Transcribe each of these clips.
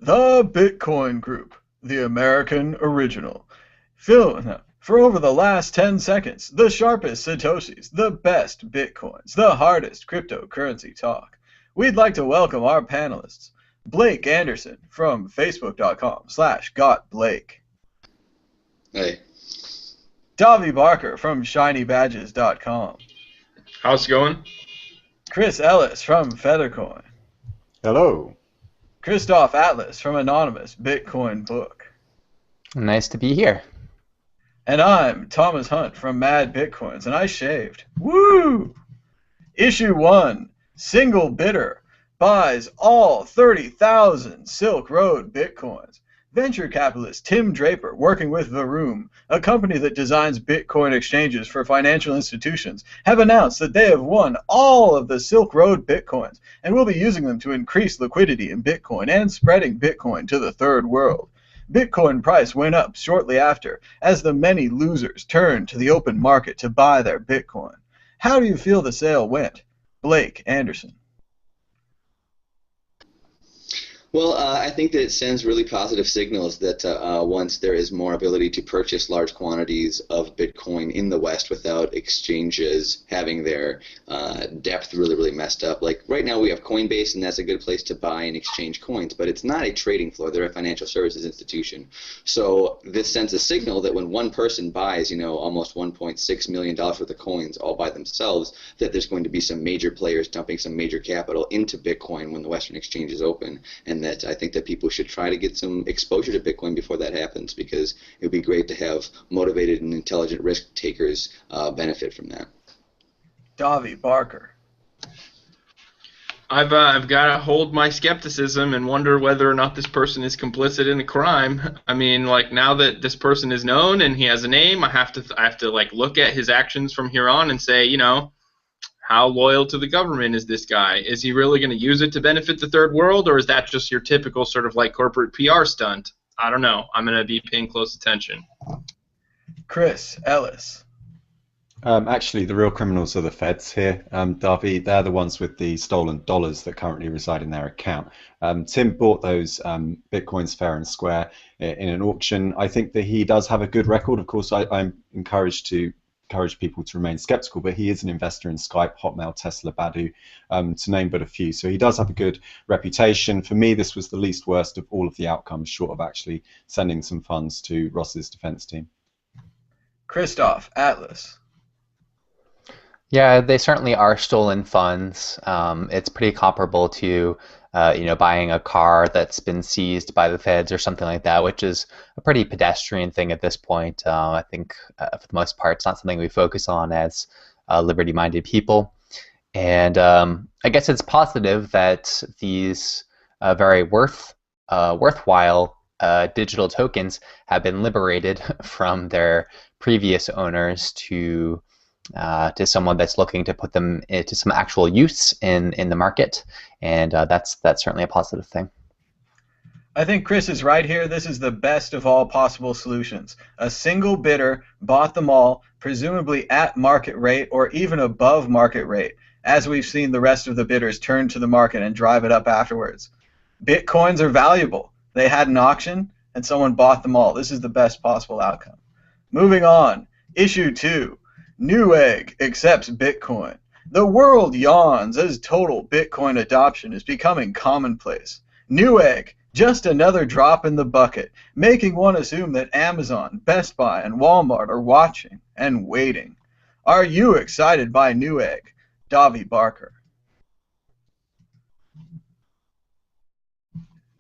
The Bitcoin Group, the American original. For over the last 10 seconds, the sharpest Satoshis, the best Bitcoins, the hardest cryptocurrency talk. We'd like to welcome our panelists, Blake Anderson from Facebook.com/GotBlake. Hey. Davi Barker from ShinyBadges.com. How's it going? Chris Ellis from Feathercoin. Hello. Christoph Atlas from Anonymous Bitcoin Book. Nice to be here. And I'm Thomas Hunt from Mad Bitcoins, and I shaved. Woo! Issue 1, single bidder, buys all 30,000 Silk Road Bitcoins. Venture capitalist Tim Draper, working with Vroom, a company that designs Bitcoin exchanges for financial institutions, have announced that they have won all of the Silk Road Bitcoins and will be using them to increase liquidity in Bitcoin and spreading Bitcoin to the third world. Bitcoin price went up shortly after, as the many losers turned to the open market to buy their Bitcoin. How do you feel the sale went? Blake Anderson. Well, I think that it sends really positive signals that once there is more ability to purchase large quantities of Bitcoin in the West without exchanges having their depth really messed up. Like right now we have Coinbase, and that's a good place to buy and exchange coins, but it's not a trading floor. They're a financial services institution. So this sends a signal that when one person buys, almost $1.6 million worth of coins all by themselves, that there's going to be some major players dumping some major capital into Bitcoin when the Western exchange is open. And that I think that people should try to get some exposure to Bitcoin before that happens, because it would be great to have motivated and intelligent risk takers benefit from that. Davi Barker. I've got to hold my skepticism and wonder whether or not this person is complicit in a crime. I mean, like, now that this person is known and he has a name, I have to like look at his actions from here on and say, how loyal to the government is this guy? Is he really going to use it to benefit the third world, or is that just your typical sort of like corporate PR stunt? I don't know. I'm going to be paying close attention. Chris Ellis. Actually, the real criminals are the feds here, Davi. They're the ones with the stolen dollars that currently reside in their account. Tim bought those Bitcoins fair and square in an auction. I think that he does have a good record. Of course, I'm encourage people to remain skeptical, but he is an investor in Skype, Hotmail, Tesla, Badu, to name but a few. So he does have a good reputation. For me, this was the least worst of all of the outcomes, short of actually sending some funds to Ross's defense team. Christoph Atlas. Yeah, they certainly are stolen funds. It's pretty comparable to buying a car that's been seized by the feds or something like that, which is a pretty pedestrian thing at this point. I think for the most part, it's not something we focus on as liberty-minded people. And I guess it's positive that these very worthwhile digital tokens have been liberated from their previous owners to someone that's looking to put them into some actual use in the market, and that's certainly a positive thing. I think Chris is right here. This is the best of all possible solutions. A single bidder bought them all, presumably at market rate or even above market rate, as we've seen the rest of the bidders turn to the market and drive it up afterwards. Bitcoins are valuable. They had an auction, and someone bought them all. This is the best possible outcome. Moving on, issue 2. NewEgg accepts Bitcoin. The world yawns as total Bitcoin adoption is becoming commonplace. NewEgg, just another drop in the bucket, making one assume that Amazon, Best Buy, and Walmart are watching and waiting. Are you excited by NewEgg? Davi Barker.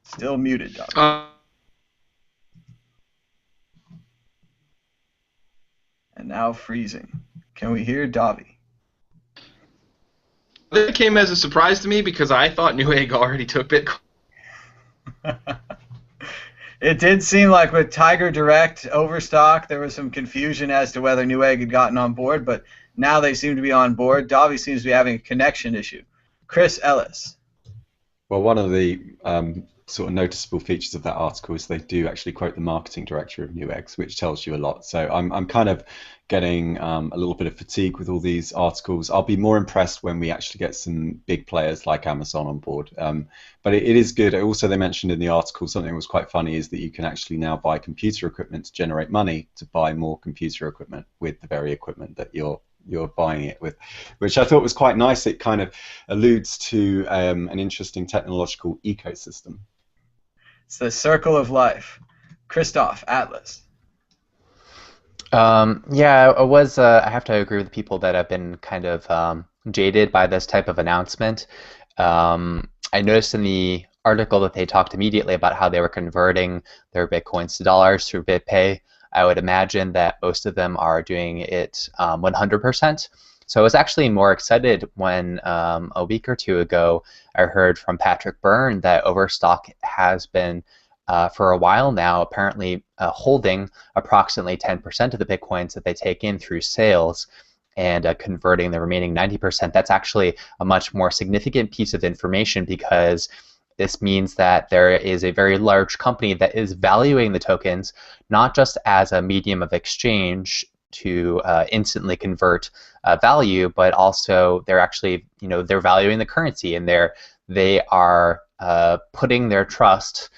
Still muted, Davi. And now freezing. Can we hear Davi? That came as a surprise to me because I thought NewEgg already took Bitcoin. It did seem like with Tiger Direct Overstock, there was some confusion as to whether NewEgg had gotten on board, but now they seem to be on board. Davi seems to be having a connection issue. Chris Ellis. Well, one of the sort of noticeable features of that article is they do actually quote the marketing director of NewEgg, which tells you a lot. So I'm kind of getting a little bit of fatigue with all these articles. I'll be more impressed when we actually get some big players like Amazon on board. But it is good. Also, they mentioned in the article something that was quite funny is that you can actually now buy computer equipment to generate money to buy more computer equipment with the very equipment that you're buying it with, which I thought was quite nice. It kind of alludes to an interesting technological ecosystem. It's the circle of life. Christoph, Atlas. Yeah, I was. I have to agree with people that have been kind of jaded by this type of announcement. I noticed in the article that they talked immediately about how they were converting their bitcoins to dollars through BitPay. I would imagine that most of them are doing it 100%. So I was actually more excited when a week or two ago I heard from Patrick Byrne that Overstock has been for a while now apparently holding approximately 10% of the bitcoins that they take in through sales and converting the remaining 90%. That's actually a much more significant piece of information because this means that there is a very large company that is valuing the tokens not just as a medium of exchange to instantly convert value, but also they're actually, they're valuing the currency and they are putting their trust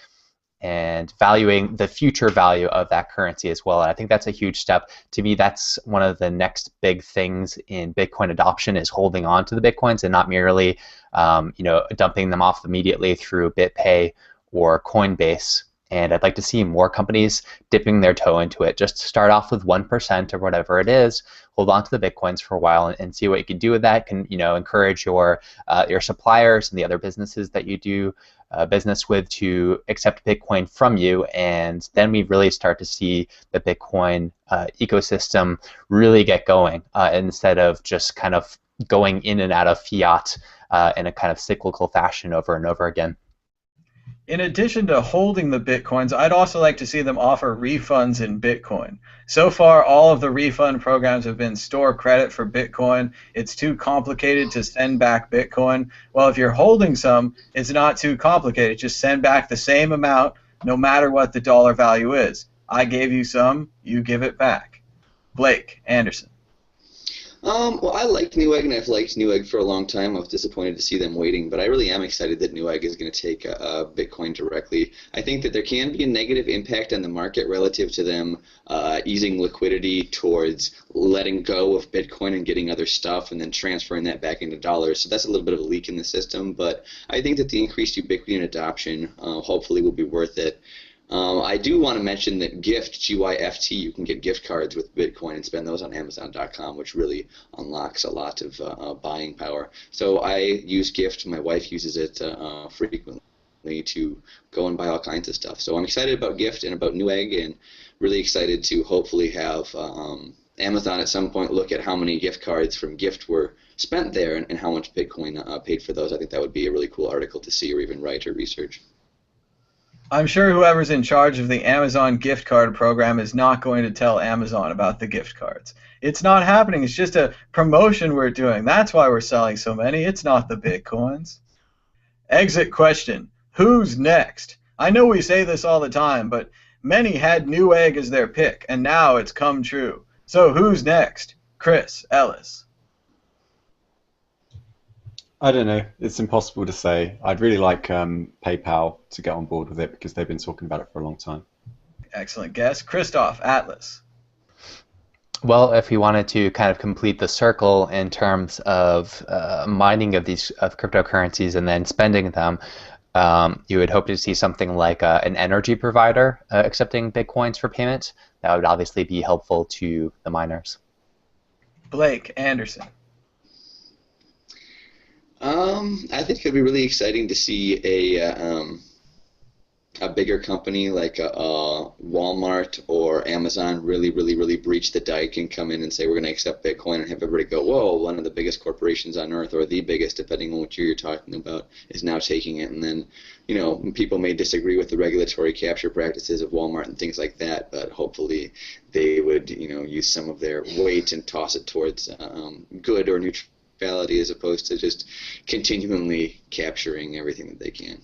and valuing the future value of that currency as well. And I think that's a huge step. To me, that's one of the next big things in Bitcoin adoption is holding on to the Bitcoins and not merely, dumping them off immediately through BitPay or Coinbase. And I'd like to see more companies dipping their toe into it. Just start off with 1% or whatever it is, hold on to the Bitcoins for a while and see what you can do with that. Can, encourage your suppliers and the other businesses that you do business with to accept Bitcoin from you, and then we really start to see the Bitcoin ecosystem really get going instead of just kind of going in and out of fiat in a kind of cyclical fashion over and over again. In addition to holding the Bitcoins, I'd also like to see them offer refunds in Bitcoin. So far, all of the refund programs have been store credit for Bitcoin. It's too complicated to send back Bitcoin. Well, if you're holding some, it's not too complicated. Just send back the same amount, no matter what the dollar value is. I gave you some, you give it back. Blake Anderson. Well, I liked NewEgg, and I've liked NewEgg for a long time. I was disappointed to see them waiting, but I really am excited that NewEgg is going to take Bitcoin directly. I think that there can be a negative impact on the market relative to them easing liquidity towards letting go of Bitcoin and getting other stuff and then transferring that back into dollars. So that's a little bit of a leak in the system, but I think that the increased ubiquity and adoption hopefully will be worth it. I do want to mention that Gift, GYFT, you can get gift cards with Bitcoin and spend those on Amazon.com, which really unlocks a lot of buying power. So I use Gift. My wife uses it frequently to go and buy all kinds of stuff. So I'm excited about Gift and about NewEgg, and really excited to hopefully have Amazon at some point look at how many gift cards from Gift were spent there and how much Bitcoin paid for those. I think that would be a really cool article to see or even write or research. I'm sure whoever's in charge of the Amazon gift card program is not going to tell Amazon about the gift cards. It's not happening. It's just a promotion we're doing. That's why we're selling so many. It's not the Bitcoins. Exit question. Who's next? I know we say this all the time, but many had NewEgg as their pick, and now it's come true. So who's next? Chris Ellis. I don't know. It's impossible to say. I'd really like PayPal to get on board with it because they've been talking about it for a long time. Excellent guess. Christoph, Atlas. Well, if you wanted to kind of complete the circle in terms of mining of these cryptocurrencies and then spending them, you would hope to see something like an energy provider accepting Bitcoins for payment. That would obviously be helpful to the miners. Blake Anderson. I think it would be really exciting to see a bigger company like Walmart or Amazon really breach the dike and come in and say we're going to accept Bitcoin and have everybody go, whoa, one of the biggest corporations on earth, or the biggest, depending on what year you're talking about, is now taking it. And then, people may disagree with the regulatory capture practices of Walmart and things like that, but hopefully they would, use some of their weight and toss it towards good or neutral validity as opposed to just continually capturing everything that they can.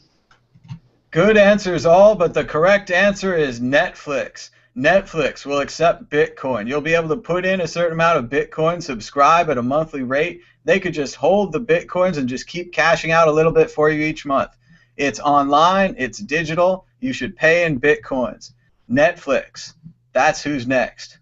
Good answers all, but the correct answer is Netflix. Netflix will accept Bitcoin. You'll be able to put in a certain amount of Bitcoin, subscribe at a monthly rate. They could just hold the Bitcoins and just keep cashing out a little bit for you each month. It's online, it's digital, you should pay in Bitcoins. Netflix, that's who's next.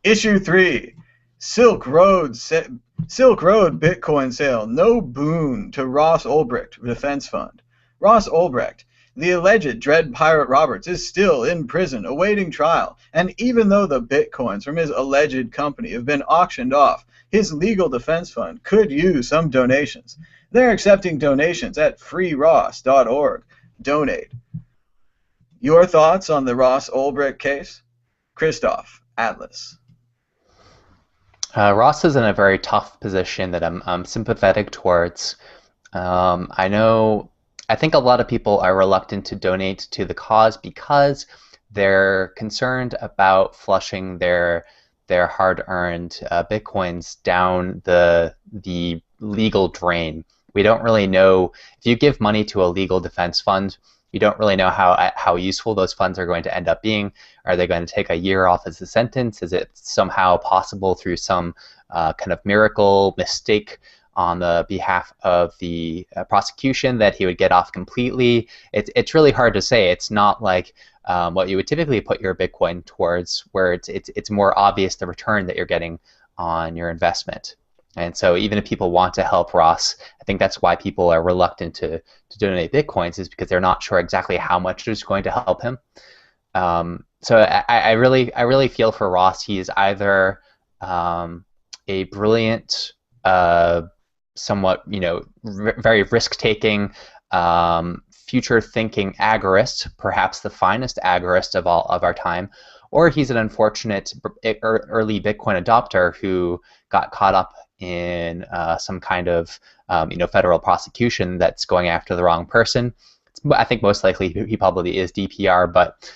Issue 3, Silk Road Bitcoin sale, no Boon to Ross Ulbricht Defense Fund. Ross Ulbricht, the alleged Dread Pirate Roberts, is still in prison awaiting trial, and even though the bitcoins from his alleged company have been auctioned off, his legal defense fund could use some donations. They're accepting donations at freeross.org. Donate. Your thoughts on the Ross Ulbricht case? Christoph, Atlas. Ross is in a very tough position that I'm sympathetic towards. I think a lot of people are reluctant to donate to the cause because they're concerned about flushing their hard-earned bitcoins down the legal drain. We don't really know if you give money to a legal defense fund. You don't really know how useful those funds are going to end up being. Are they going to take a year off as a sentence? Is it somehow possible through some kind of miracle mistake on the behalf of the prosecution that he would get off completely? It's really hard to say. It's not like what you would typically put your Bitcoin towards, where it's more obvious the return that you're getting on your investment. And so even if people want to help Ross, I think that's why people are reluctant to donate Bitcoins, is because they're not sure exactly how much is going to help him. So I really feel for Ross. He is either a brilliant, somewhat very risk-taking, future-thinking agorist, perhaps the finest agorist of all of our time, or he's an unfortunate early Bitcoin adopter who got caught up in some kind of federal prosecution that's going after the wrong person. I think most likely he probably is DPR, but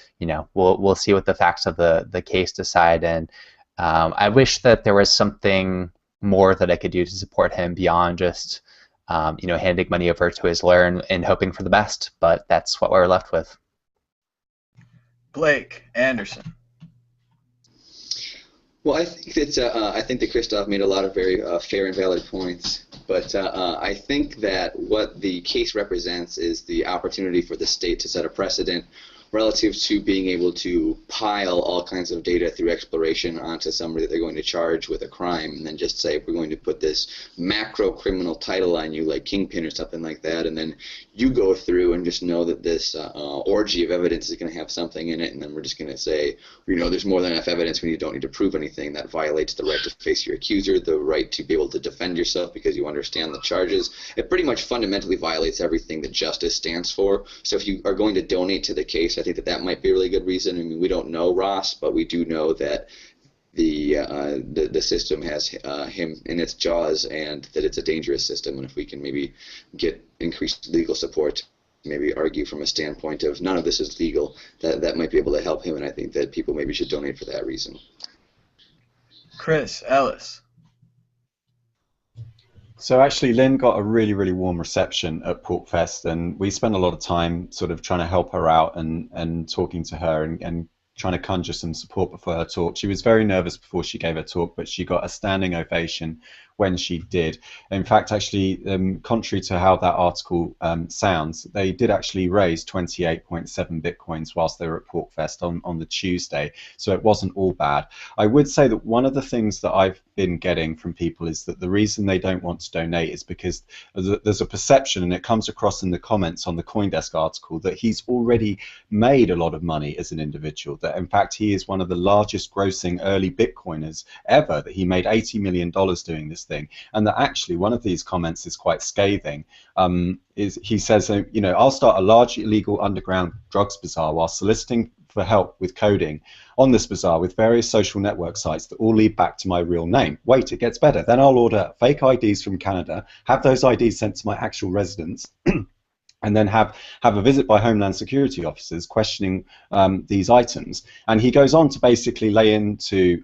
we'll see what the facts of the case decide. And I wish that there was something more that I could do to support him beyond just handing money over to his lawyer and hoping for the best. But that's what we're left with. Blake Anderson. Well, I think that Christoph made a lot of very fair and valid points, but I think that what the case represents is the opportunity for the state to set a precedent relative to being able to pile all kinds of data through exploration onto somebody that they're going to charge with a crime, and then just say, we're going to put this macro criminal title on you, like Kingpin or something like that, and then you go through and just know that this orgy of evidence is going to have something in it, and then we're just going to say, there's more than enough evidence, we don't need to prove anything. That violates the right to face your accuser, the right to be able to defend yourself because you understand the charges. It pretty much fundamentally violates everything that justice stands for. So if you are going to donate to the case, I think that might be a really good reason. I mean, we don't know Ross, but we do know that the system has him in its jaws, and that it's a dangerous system. And if we can maybe get increased legal support, maybe argue from a standpoint of none of this is legal, that might be able to help him. And I think that people maybe should donate for that reason. Chris Ellis. So actually, Lynn got a really, really warm reception at PorcFest, and we spent a lot of time sort of trying to help her out and talking to her and trying to conjure some support before her talk. She was very nervous before she gave her talk, but she got a standing ovation when she did. In fact, actually, contrary to how that article sounds, they did actually raise 28.7 bitcoins whilst they were at PorcFest on the Tuesday, so it wasn't all bad. I would say that one of the things that I've been getting from people is that the reason they don't want to donate is because there's a perception, and it comes across in the comments on the CoinDesk article, that he's already made a lot of money as an individual, that in fact he is one of the largest grossing early Bitcoiners ever, that he made $80 million doing this thing, and that actually one of these comments is quite scathing. He says, I'll start a large illegal underground drugs bazaar while soliciting for help with coding on this bazaar with various social network sites that all lead back to my real name. Wait, it gets better. Then I'll order fake IDs from Canada, have those IDs sent to my actual residence, and then have a visit by Homeland Security officers questioning these items. And he goes on to basically lay into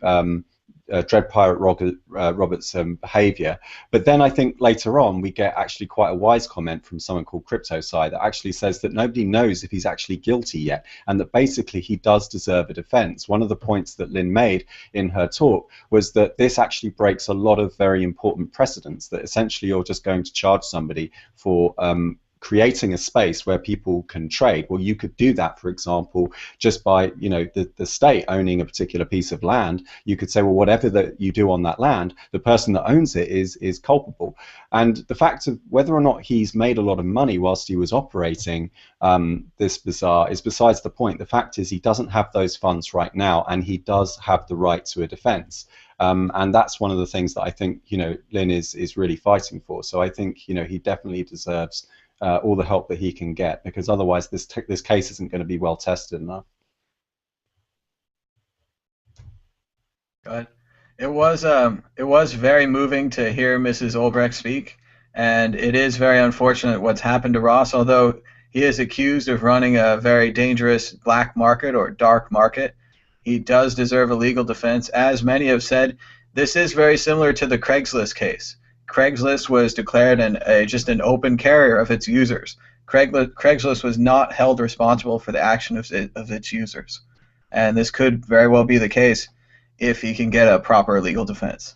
Dread Pirate Robert's behavior. But then I think later on we get actually quite a wise comment from someone called CryptoSci that actually says that nobody knows if he's actually guilty yet, and that basically he does deserve a defense. One of the points that Lynn made in her talk was that this actually breaks a lot of very important precedents, that essentially you're just going to charge somebody for creating a space where people can trade. Well, you could do that, for example, just by, you know, the state owning a particular piece of land. You could say, well, whatever that you do on that land, the person that owns it is culpable. And the fact of whether or not he's made a lot of money whilst he was operating this bazaar is besides the point. The fact is he doesn't have those funds right now, and he does have the right to a defense. And that's one of the things that I think, you know, Lynn is really fighting for. So I think, you know, he definitely deserves all the help that he can get, because otherwise this case isn't going to be well tested enough. Good. It was very moving to hear Mrs. Ulbricht speak, and it is very unfortunate what's happened to Ross. Although he is accused of running a very dangerous black market or dark market, he does deserve a legal defense. As many have said, this is very similar to the Craigslist case. Craigslist was declared just an open carrier of its users. Craigslist was not held responsible for the action of its users. And this could very well be the case if he can get a proper legal defense.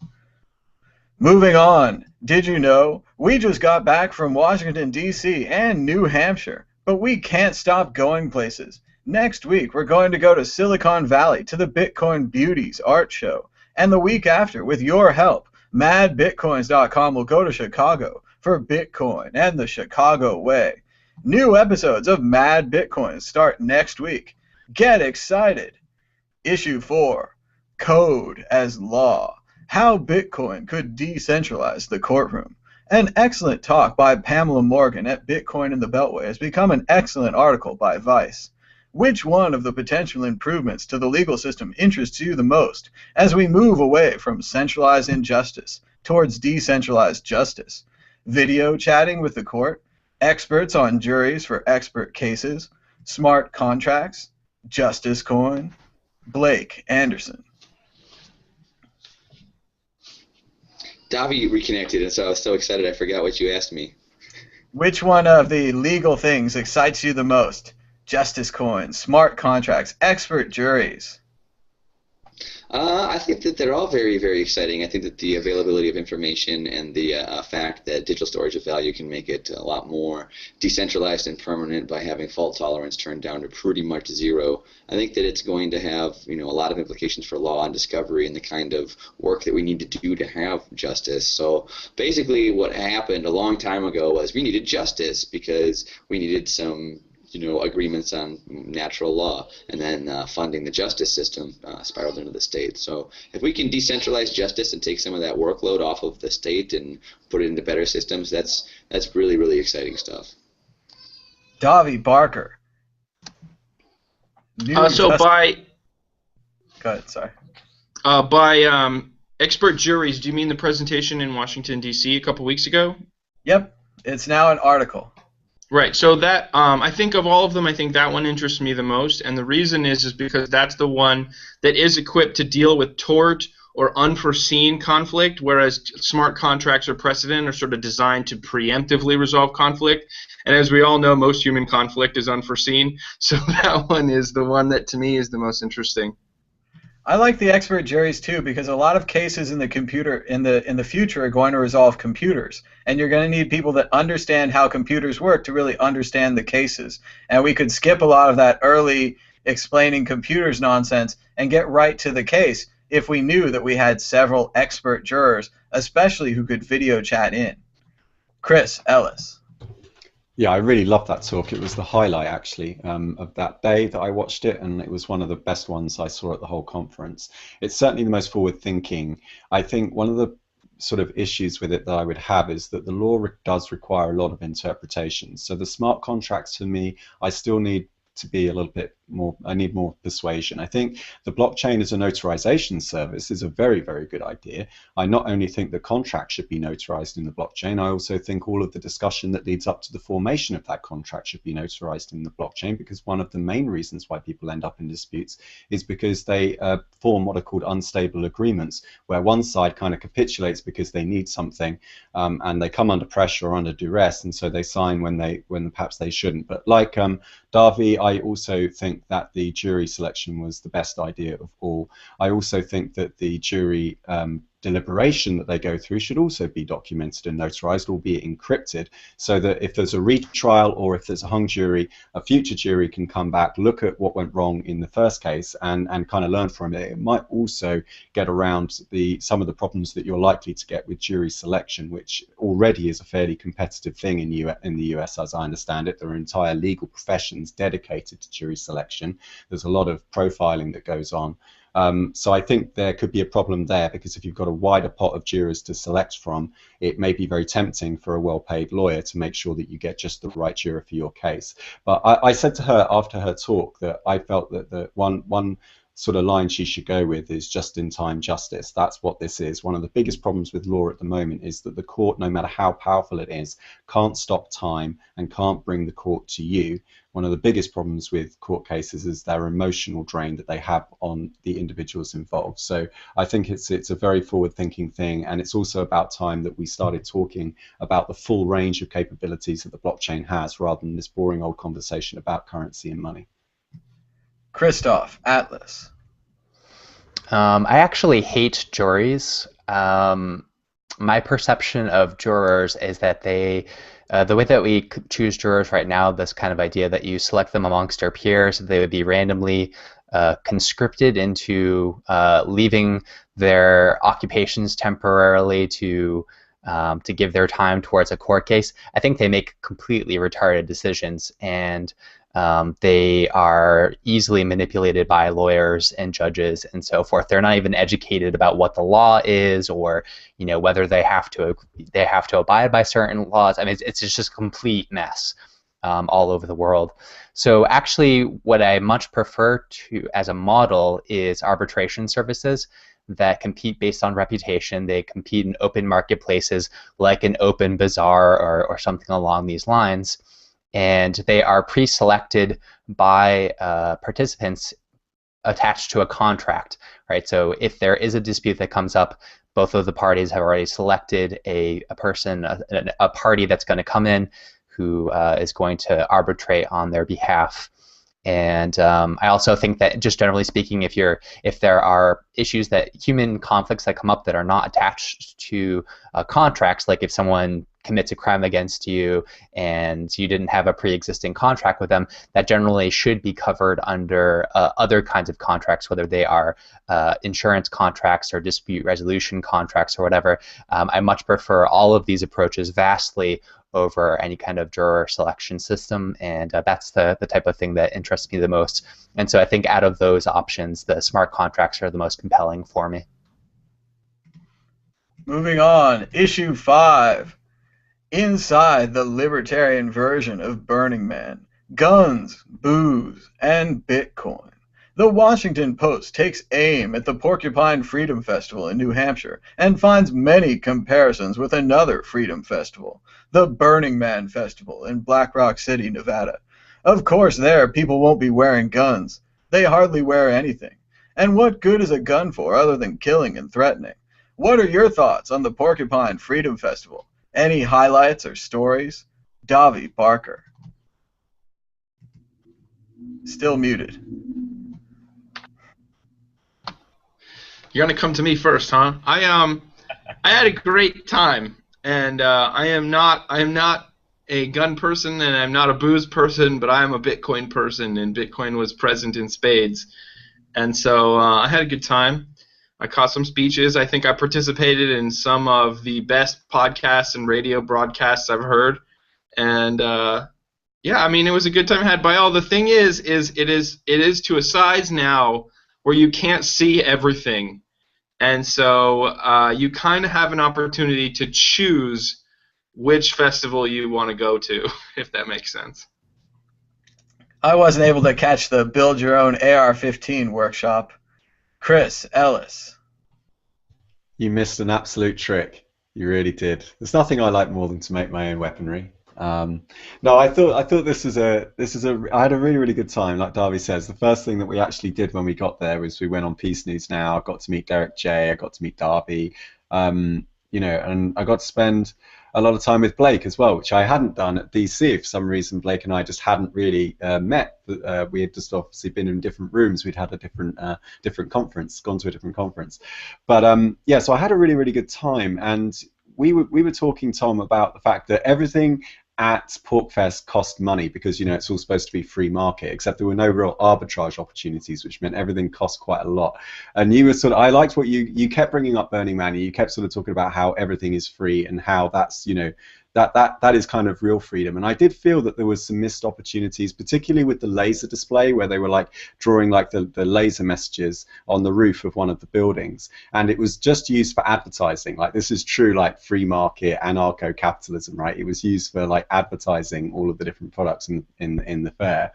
Moving on, did you know we just got back from Washington, D.C. and New Hampshire, but we can't stop going places. Next week, we're going to go to Silicon Valley to the Bitcoin Beauties art show. And the week after, with your help, MadBitcoins.com will go to Chicago for Bitcoin and the Chicago way. New episodes of Mad Bitcoins start next week. Get excited! Issue 4, Code as Law, How Bitcoin Could Decentralize the Courtroom. An excellent talk by Pamela Morgan at Bitcoin in the Beltway has become an excellent article by Vice. Which one of the potential improvements to the legal system interests you the most as we move away from centralized injustice towards decentralized justice? Video chatting with the court, experts on juries for expert cases, smart contracts, Justice Coin, Blake Anderson. Davi reconnected, and so I was so excited I forgot what you asked me. Which one of the legal things excites you the most? Justice Coin, smart contracts, expert juries. I think that they're all very, very exciting. I think that the availability of information and the fact that digital storage of value can make it a lot more decentralized and permanent by having fault tolerance turned down to pretty much zero. I think that it's going to have, you know, a lot of implications for law and discovery and the kind of work that we need to do to have justice. So basically what happened a long time ago was we needed justice because we needed some, you know, agreements on natural law, and then funding the justice system spiraled into the state. So if we can decentralize justice and take some of that workload off of the state and put it into better systems, that's really, really exciting stuff. Davi Barker. Go ahead, sorry. By expert juries, do you mean the presentation in Washington, D.C. a couple weeks ago? Yep, it's now an article. Right, so that, I think of all of them, I think that one interests me the most, and the reason is because that's the one that is equipped to deal with tort or unforeseen conflict, whereas smart contracts or precedent are sort of designed to preemptively resolve conflict, and as we all know, most human conflict is unforeseen, so that one is the one that to me is the most interesting. I like the expert juries too, because a lot of cases in the future are going to resolve computers, and you're going to need people that understand how computers work to really understand the cases. And we could skip a lot of that early explaining computers nonsense and get right to the case if we knew that we had several expert jurors, especially who could video chat in. Chris Ellis. Yeah, I really loved that talk. It was the highlight, actually, of that day that I watched it, and it was one of the best ones I saw at the whole conference. It's certainly the most forward-thinking. I think one of the sort of issues with it that I would have is that the law does require a lot of interpretation. So the smart contracts, for me, I still need to be a little bit more persuasion. I think the blockchain as a notarization service is a very, very good idea. I not only think the contract should be notarized in the blockchain, I also think all of the discussion that leads up to the formation of that contract should be notarized in the blockchain, because one of the main reasons why people end up in disputes is because they form what are called unstable agreements, where one side kind of capitulates because they need something, and they come under pressure or under duress, and so they sign when perhaps they shouldn't. But like Davi, I also think that the jury selection was the best idea of all. I also think that the jury deliberation that they go through should also be documented and notarized, albeit encrypted, so that if there's a retrial or if there's a hung jury, a future jury can come back, look at what went wrong in the first case, and kind of learn from it. It might also get around some of the problems that you're likely to get with jury selection, which already is a fairly competitive thing in the US, as I understand it. There are entire legal professions dedicated to jury selection. There's a lot of profiling that goes on. So I think there could be a problem there, because if you've got a wider pot of jurors to select from, it may be very tempting for a well-paid lawyer to make sure that you get just the right juror for your case. But I said to her after her talk that I felt that the one sort of line she should go with is just-in-time justice. That's what this is. One of the biggest problems with law at the moment is that the court, no matter how powerful it is, can't stop time and can't bring the court to you. One of the biggest problems with court cases is their emotional drain that they have on the individuals involved. So I think it's a very forward-thinking thing, and it's also about time that we started talking about the full range of capabilities that the blockchain has, rather than this boring old conversation about currency and money. Christoph, Atlas. I actually hate juries. My perception of jurors is that the way that we choose jurors right now, this kind of idea that you select them amongst our peers, they would be randomly conscripted into leaving their occupations temporarily to give their time towards a court case. I think they make completely retarded decisions, and they are easily manipulated by lawyers and judges and so forth. They're not even educated about what the law is, or whether they have to abide by certain laws. I mean, it's just a complete mess all over the world. So actually, what I much prefer to as a model is arbitration services that compete based on reputation. They compete in open marketplaces like an open bazaar or something along these lines. And they are pre-selected by participants attached to a contract, right? So if there is a dispute that comes up, both of the parties have already selected a party that's going to come in who is going to arbitrate on their behalf. And I also think that, just generally speaking, if there are issues human conflicts that come up that are not attached to contracts, like if someone commits a crime against you and you didn't have a pre-existing contract with them, that generally should be covered under other kinds of contracts, whether they are insurance contracts or dispute resolution contracts or whatever. I much prefer all of these approaches vastly over any kind of juror selection system, and that's the type of thing that interests me the most. And so I think out of those options, the smart contracts are the most compelling for me. Moving on, issue 5. Inside the libertarian version of Burning Man, guns, booze, and Bitcoin. The Washington Post takes aim at the Porcupine Freedom Festival in New Hampshire and finds many comparisons with another freedom festival, the Burning Man Festival in Black Rock City, Nevada. Of course, there people won't be wearing guns. They hardly wear anything. And what good is a gun for other than killing and threatening? What are your thoughts on the Porcupine Freedom Festival? Any highlights or stories? Davi Barker. Still muted. You're gonna come to me first, huh? I had a great time, and I am not a gun person, and I'm not a booze person, but I am a Bitcoin person, and Bitcoin was present in spades, and so I had a good time. I caught some speeches. I think I participated in some of the best podcasts and radio broadcasts I've heard, and yeah, I mean, it was a good time I had. By all, the thing is it is to a size now where you can't see everything. And so you kind of have an opportunity to choose which festival you want to go to, if that makes sense. I wasn't able to catch the build your own AR-15 workshop. Chris Ellis. You missed an absolute trick. You really did. There's nothing I like more than to make my own weaponry. No, I thought this is a I had a really good time. Like Darby says, the first thing that we actually did when we got there was we went on Peace News Now. I got to meet Derek J. I got to meet Darby. And I got to spend a lot of time with Blake as well, which I hadn't done at DC. For some reason, Blake and I just hadn't really met. We had just obviously been in different rooms. We'd had a different conference, gone to a different conference. But yeah, so I had a really good time, and we were talking, Tom, about the fact that everything at PorcFest cost money because it's all supposed to be free market, except there were no real arbitrage opportunities, which meant everything cost quite a lot. And you were I liked what you kept bringing up, Burning Man. You kept sort of talking about how everything is free and how that's that is kind of real freedom. And I did feel that there was some missed opportunities, particularly with the laser display, where they were like drawing like the laser messages on the roof of one of the buildings, and it was just used for advertising. Like, this is true like free market anarcho-capitalism, right? It was used for like advertising all of the different products in the fair.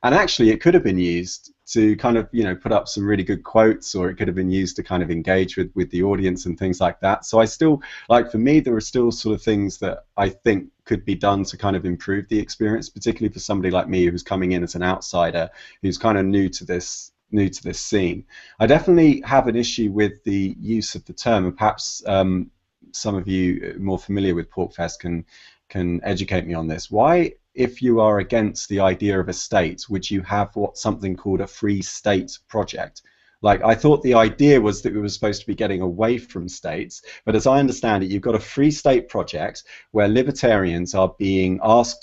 And actually, it could have been used to kind of, put up some really good quotes, or it could have been used to kind of engage with the audience and things like that. So I still, for me, there are still sort of things that I think could be done to kind of improve the experience, particularly for somebody like me who's coming in as an outsider, who's kind of new to this scene. I definitely have an issue with the use of the term, and perhaps some of you more familiar with PorcFest can educate me on this. Why, if you are against the idea of a state, would you have something called a free state project? Like, I thought the idea was that we were supposed to be getting away from states, but as I understand it, you've got a free state project where libertarians are being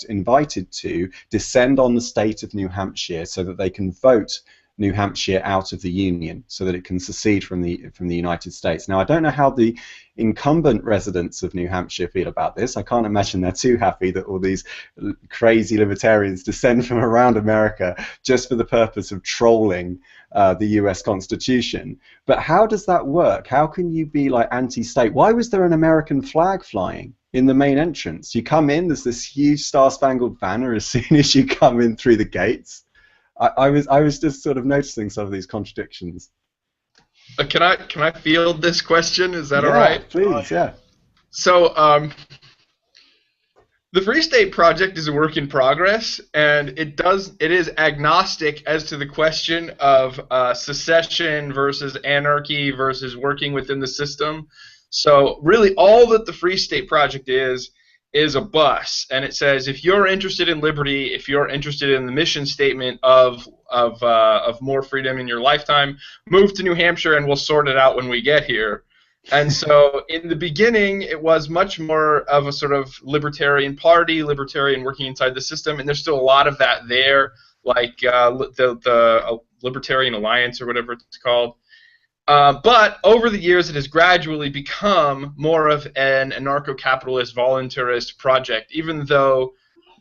invited to descend on the state of New Hampshire so that they can vote New Hampshire out of the Union, so that it can secede from the United States. Now, I don't know how the incumbent residents of New Hampshire feel about this. I can't imagine they're too happy that all these crazy libertarians descend from around America just for the purpose of trolling the US Constitution. But how does that work? How can you be like anti-state? Why was there an American flag flying in the main entrance? You come in, there's this huge Star-Spangled Banner as soon as you come in through the gates. I was just sort of noticing some of these contradictions. Can I field this question? Is that all right? Please, yeah. So the Free State Project is a work in progress, and it is agnostic as to the question of secession versus anarchy versus working within the system. So really, all that the Free State Project is a bus, and it says, if you're interested in liberty, if you're interested in the mission statement of more freedom in your lifetime, move to New Hampshire and we'll sort it out when we get here. And so in the beginning, it was much more of a sort of libertarian party, libertarian working inside the system, and there's still a lot of that there, like the Libertarian Alliance or whatever it's called. But over the years, it has gradually become more of an anarcho-capitalist, voluntarist project, even though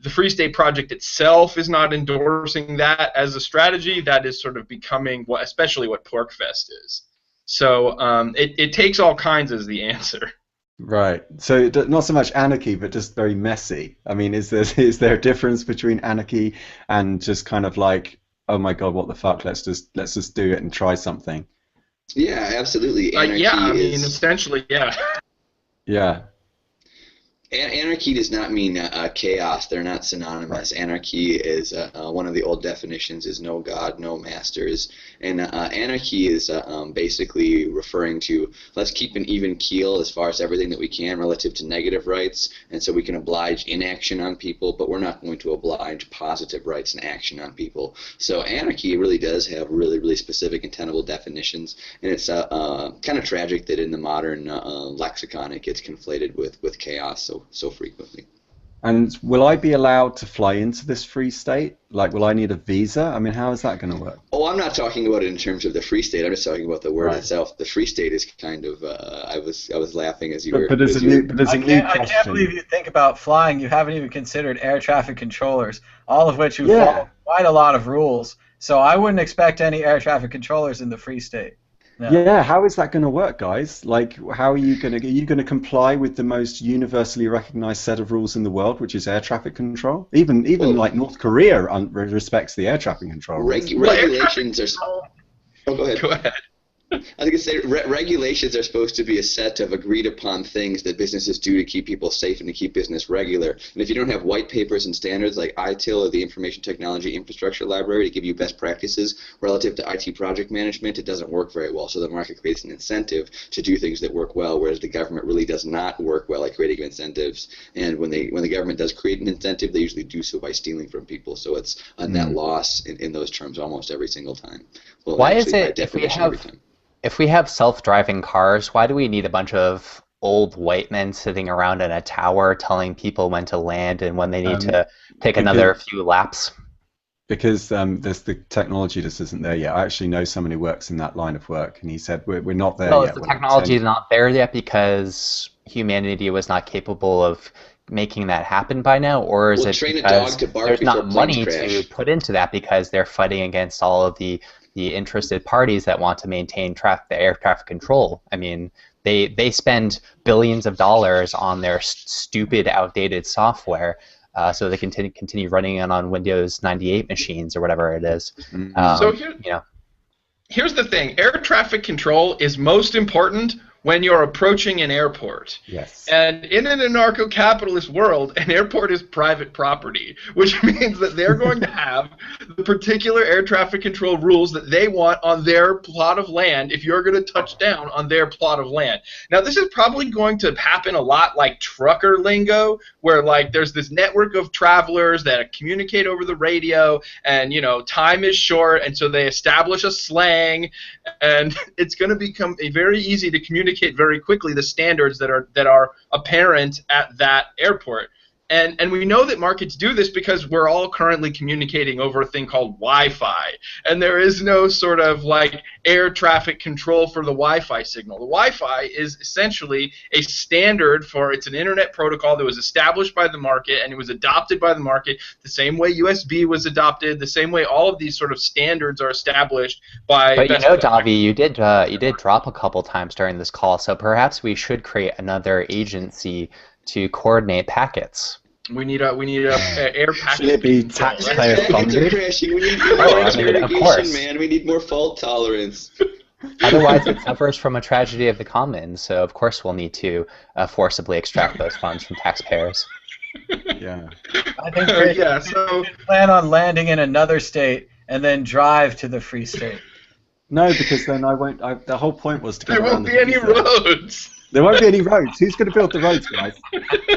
the Free State Project itself is not endorsing that as a strategy. That is sort of becoming, especially what PorcFest is. So it takes all kinds as the answer. Right. So not so much anarchy, but just very messy. I mean, is there a difference between anarchy and just kind of like, oh my God, what the fuck? Let's just do it and try something. Yeah, absolutely. Anarchy essentially, yeah. Yeah. Anarchy does not mean chaos. They're not synonymous. Right. Anarchy is one of the old definitions is no God, no masters. And anarchy is basically referring to let's keep an even keel as far as everything that we can relative to negative rights. And so we can oblige inaction on people, but we're not going to oblige positive rights and action on people. So anarchy really does have really specific and tenable definitions. And it's kind of tragic that in the modern lexicon it gets conflated with chaos so frequently. And will I be allowed to fly into this free state? Like, will I need a visa? I mean, how is that going to work? Oh, I'm not talking about it in terms of the free state. I'm just talking about the word itself. The free state is kind of. I was laughing as you were. I can't believe you think about flying. You haven't even considered air traffic controllers, all of which follow quite a lot of rules. So I wouldn't expect any air traffic controllers in the free state. Yeah, how is that going to work, guys? Like, how are you going to comply with the most universally recognized set of rules in the world, which is air traffic control? Even like North Korea respects the air traffic control rules. Regulations are. Oh, go ahead. Go ahead. I was going to say regulations are supposed to be a set of agreed upon things that businesses do to keep people safe and to keep business regular. And if you don't have white papers and standards like ITIL or the Information Technology Infrastructure Library to give you best practices relative to IT project management, it doesn't work very well. So the market creates an incentive to do things that work well, whereas the government really does not work well at creating incentives. And when the government does create an incentive, they usually do so by stealing from people. So it's a net loss in those terms almost every single time. Well, why is it if we have self-driving cars, why do we need a bunch of old white men sitting around in a tower telling people when to land and when they need to take another few laps? Because there's the technology just isn't there yet. I actually know someone who works in that line of work, and he said we're not there yet. Is the technology not there yet because humanity was not capable of making that happen by now, or is it because there's not money to put into that because they're fighting against all of the interested parties that want to maintain the air traffic control? I mean, they spend billions of dollars on their stupid, outdated software so they can continue running it on Windows 98 machines or whatever it is. So here's the thing. Air traffic control is most important when you're approaching an airport. Yes. And in an anarcho-capitalist world, an airport is private property, which means that they're going to have the particular air traffic control rules that they want on their plot of land if you're going to touch down on their plot of land. Now, this is probably going to happen a lot like trucker lingo, where like there's this network of travelers that communicate over the radio, and time is short, and so they establish a slang, and it's going to become very easy to communicate very quickly the standards that are apparent at that airport. And we know that markets do this because we're all currently communicating over a thing called Wi-Fi, and there is no sort of like air traffic control for the Wi-Fi signal. The Wi-Fi is essentially a standard it's an internet protocol that was established by the market, and it was adopted by the market the same way USB was adopted, the same way all of these sort of standards are established by. But Davi, you did drop a couple times during this call, so perhaps we should create another agency to coordinate packets. We need a air packet. Should it be taxpayer funded? We need irrigation, man. We need more fault tolerance. Otherwise, it suffers from a tragedy of the commons. So, of course, we'll need to forcibly extract those funds from taxpayers. Yeah. I think so plan on landing in another state and then drive to the free state. No, because then I won't. The whole point was to go there won't be any roads. There won't be any roads. Who's going to build the roads, guys?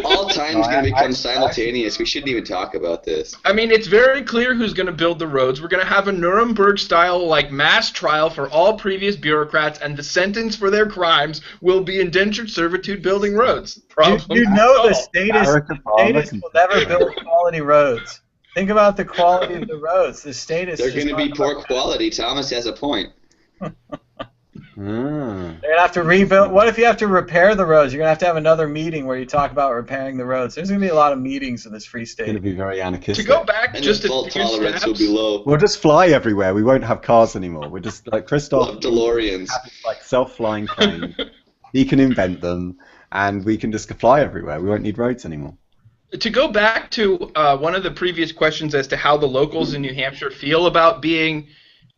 All time's going to become simultaneous. We shouldn't even talk about this. I mean, it's very clear who's going to build the roads. We're going to have a Nuremberg-style like mass trial for all previous bureaucrats, and the sentence for their crimes will be indentured servitude building roads. The statists will never build quality roads. Think about the quality of the roads. The statists. They're going to be poor quality. Thomas has a point. They're going to have to rebuild. What if you have to repair the roads? You're going to have another meeting where you talk about repairing the roads. There's going to be a lot of meetings in this free state. It's going to be very anarchistic. To go back, and just the fault tolerance will be low. We'll just fly everywhere. We won't have cars anymore. We're just like Christoph. Love DeLoreans. Like self-flying plane. He can invent them, and we can just fly everywhere. We won't need roads anymore. To go back to one of the previous questions as to how the locals in New Hampshire feel about being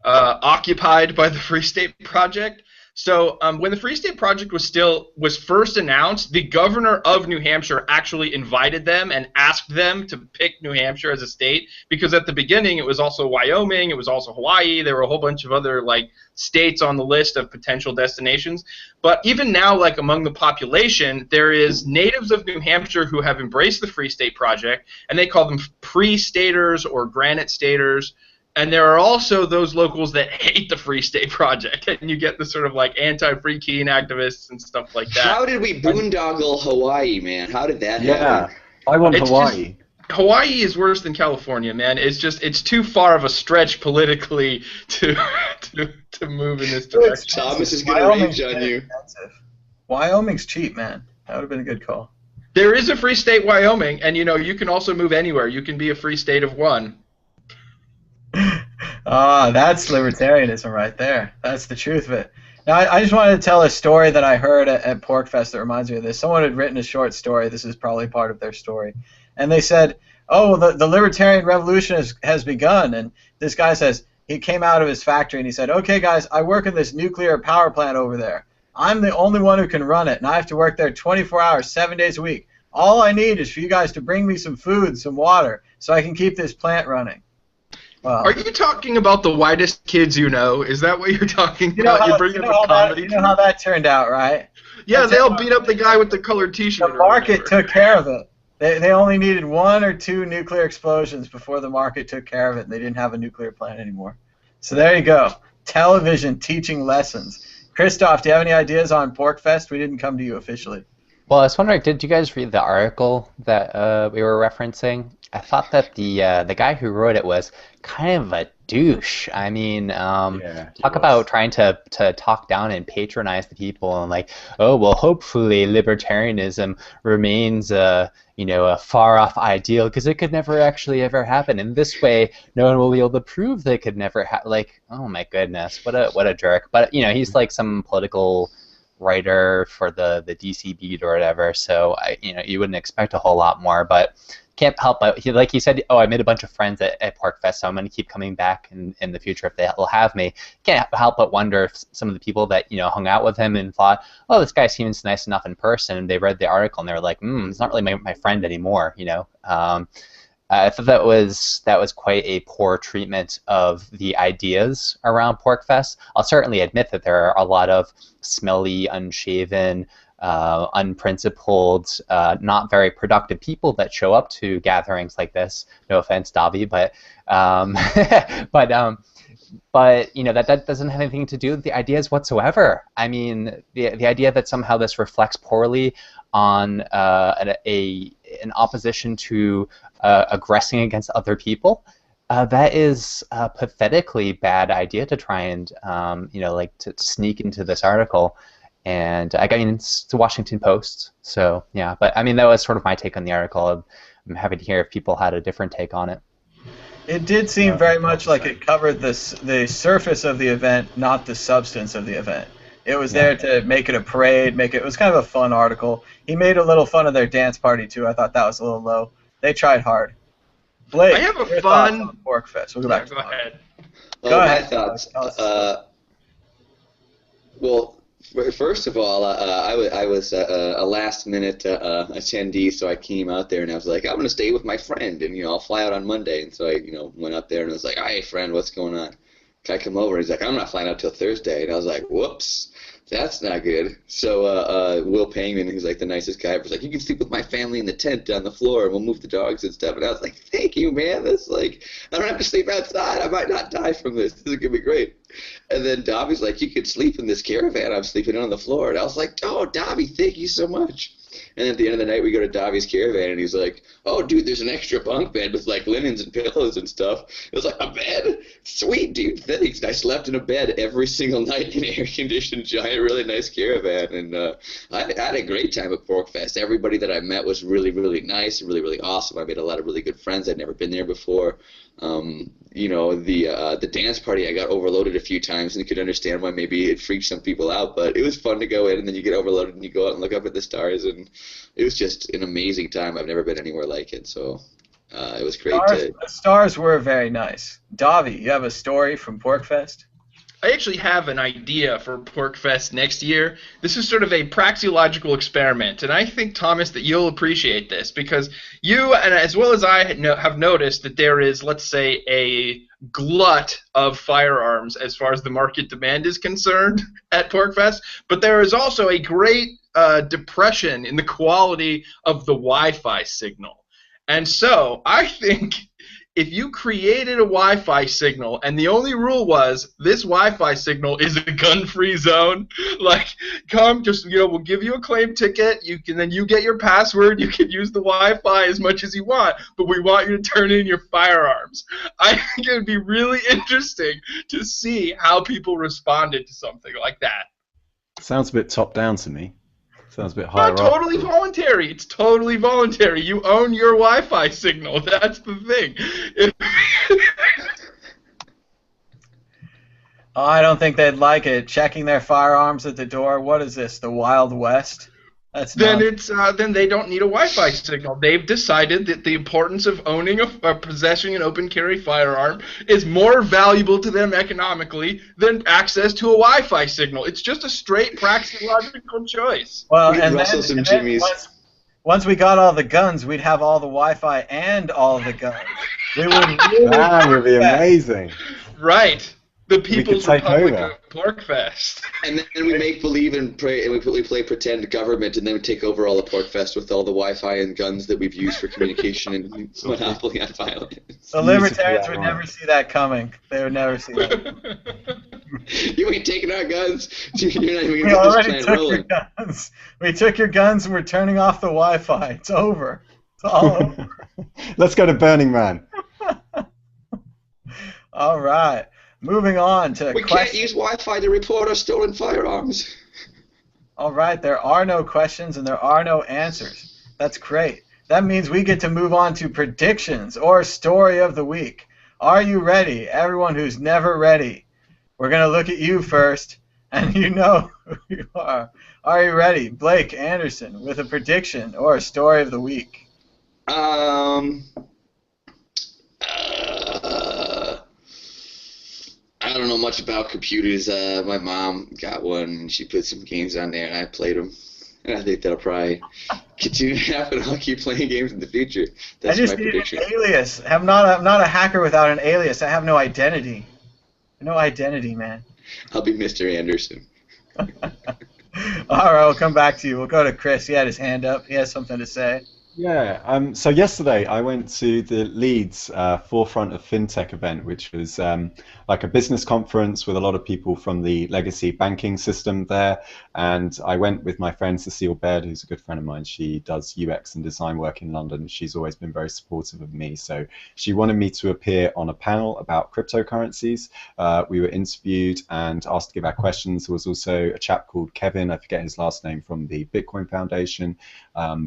occupied by the Free State Project. So when the Free State Project was first announced, the governor of New Hampshire actually invited them and asked them to pick New Hampshire as a state, because at the beginning it was also Wyoming, it was also Hawaii, there were a whole bunch of other like states on the list of potential destinations. But even now, like among the population, there is natives of New Hampshire who have embraced the Free State Project, and they call them pre-staters or granite staters. And there are also those locals that hate the Free State Project, and you get the sort of like anti-free keen activists and stuff like that. How did we boondoggle Hawaii, man? How did that happen? Yeah, I want Hawaii. Hawaii is worse than California, man. It's too far of a stretch politically to move in this direction. Thomas is going to rage on you. Wyoming's cheap, man. That would have been a good call. There is a free state Wyoming, and you can also move anywhere. You can be a free state of one. That's libertarianism right there. That's the truth of it. Now, I just wanted to tell a story that I heard at PorkFest that reminds me of this. Someone had written a short story. This is probably part of their story. And they said, oh, the libertarian revolution has begun. And this guy says, he came out of his factory and he said, okay, guys, I work in this nuclear power plant over there. I'm the only one who can run it, and I have to work there 24 hours, 7 days a week. All I need is for you guys to bring me some food, some water, so I can keep this plant running. Well, are you talking about the whitest kids you know? Is that what you're talking about? You're bringing up a comedy. You know how that turned out, right? Yeah, they all beat up the guy with the colored T-shirt. The market took care of it. They only needed 1 or 2 nuclear explosions before the market took care of it, and they didn't have a nuclear plant anymore. So there you go. Television teaching lessons. Christoph, do you have any ideas on PorkFest? We didn't come to you officially. Well, I was wondering, did you guys read the article that we were referencing? I thought that the guy who wrote it was kind of a douche. I mean, talk about trying to talk down and patronize the people and like, oh, well, hopefully libertarianism remains a far-off ideal because it could never actually ever happen. And this way, no one will be able to prove that it could never happen. Like, oh my goodness, what a jerk. But, he's like some political writer for the DC Beat or whatever, so you wouldn't expect a whole lot more, but can't help but he said, oh, I made a bunch of friends at PorkFest, so I'm going to keep coming back in the future if they'll have me. Can't help but wonder if some of the people that hung out with him and thought, oh, this guy seems nice enough in person, and they read the article and they were like, he's not really my friend anymore. I thought that was quite a poor treatment of the ideas around PorkFest. I'll certainly admit that there are a lot of smelly, unshaven, unprincipled, not very productive people that show up to gatherings like this. No offense, Davi, but that doesn't have anything to do with the ideas whatsoever. I mean, the idea that somehow this reflects poorly on an opposition to aggressing against other people, that is a pathetically bad idea to try and to sneak into this article. And it's the Washington Post, so yeah. But I mean, that was sort of my take on the article. I'm happy to hear if people had a different take on it. It did seem very much like it covered the surface of the event, not the substance of the event. It was there to make it a parade, it was kind of a fun article. He made a little fun of their dance party too. I thought that was a little low. They tried hard. Blake, I have a your fun thoughts on PorkFest. We'll go back. Go ahead. Go ahead. My thoughts. Well, first of all, I was a last-minute attendee, so I came out there and I was like, I'm going to stay with my friend, and I'll fly out on Monday. And so I went up there and I was like, hey, friend, what's going on? Can I come over? And he's like, I'm not flying out till Thursday. And I was like, whoops, that's not good. So Will Pangman, who's like the nicest guy, was like, you can sleep with my family in the tent on the floor, and we'll move the dogs and stuff. And I was like, thank you, man. That's like, I don't have to sleep outside. I might not die from this. This is gonna be great. And then Dobby's like, you could sleep in this caravan. I'm sleeping on the floor. And I was like, oh, Dobby, thank you so much. And at the end of the night, we go to Davi's caravan, and he's like, oh, dude, there's an extra bunk bed with, like, linens and pillows and stuff. It was like, a bed? Sweet, dude, thanks. I slept in a bed every single night in an air-conditioned, giant, really nice caravan. And I had a great time at PorkFest. Everybody that I met was really, really nice and really, really awesome. I made a lot of really good friends. I'd never been there before. The dance party, I got overloaded a few times and could understand why maybe it freaked some people out, but it was fun to go in, and then you get overloaded and you go out and look up at the stars, and it was just an amazing time. I've never been anywhere like it, so it was great. The stars were very nice. Davi, you have a story from PorkFest? I actually have an idea for PorkFest next year. This is sort of a praxeological experiment, and I think, Thomas, that you'll appreciate this, because you, and as well as I, have noticed that there is, let's say, a glut of firearms as far as the market demand is concerned at PorkFest, but there is also a great depression in the quality of the Wi-Fi signal. And so I think if you created a Wi-Fi signal and the only rule was this Wi-Fi signal is a gun-free zone, like, come, just, we'll give you a claim ticket, then you get your password, you can use the Wi-Fi as much as you want, but we want you to turn in your firearms. I think it would be really interesting to see how people responded to something like that. Sounds a bit top-down to me. Sounds a bit higher up. Totally voluntary. It's totally voluntary. You own your Wi-Fi signal. That's the thing. Oh, I don't think they'd like it. Checking their firearms at the door. What is this? The Wild West? That's Then not. then they don't need a Wi-Fi signal. They've decided that the importance of owning possessing an open carry firearm is more valuable to them economically than access to a Wi-Fi signal. It's just a straight praxeological choice. Well, We and rustle then, some and then jimmies. once we got all the guns, we'd have all the Wi-Fi and all the guns. We would really That would be do that. amazing. Right. The could People's take Republic over. of Porkfest. And then we make believe and pray, and we play pretend government, and then we take over all the Porkfest with all the Wi-Fi and guns that we've used for communication and monopoly on violence. The Beautifully libertarians would ironic. never see that coming. They would never see that. You ain't taking our guns. You're not even We gonna get this already plan took your rolling. guns. We took your guns and we're turning off the Wi-Fi. It's over. It's all over. Let's go to Burning Man. All right. Moving on to We can't questions. use Wi-Fi to report our stolen firearms. All right. There are no questions and there are no answers. That's great. That means we get to move on to predictions or story of the week. Are you ready? Everyone who's never ready. We're going to look at you first, and you know who you are. Are you ready? Blake Anderson with a prediction or a story of the week. I don't know much about computers. My mom got one, and she put some games on there, and I played them. And I think that'll probably continue to happen. I'll keep playing games in the future. That's I just my need prediction. an alias. I'm not a hacker without an alias. I have no identity. No identity, man. I'll be Mr. Anderson. All right, we'll come back to you. We'll go to Chris. He had his hand up. He has something to say. Yeah, so yesterday I went to the Leeds Forefront of FinTech event, which was like a business conference with a lot of people from the legacy banking system there. And I went with my friend Cecile Baird, who's a good friend of mine. She does UX and design work in London. She's always been very supportive of me. So she wanted me to appear on a panel about cryptocurrencies. We were interviewed and asked to give our questions. There was also a chap called Kevin, I forget his last name, from the Bitcoin Foundation.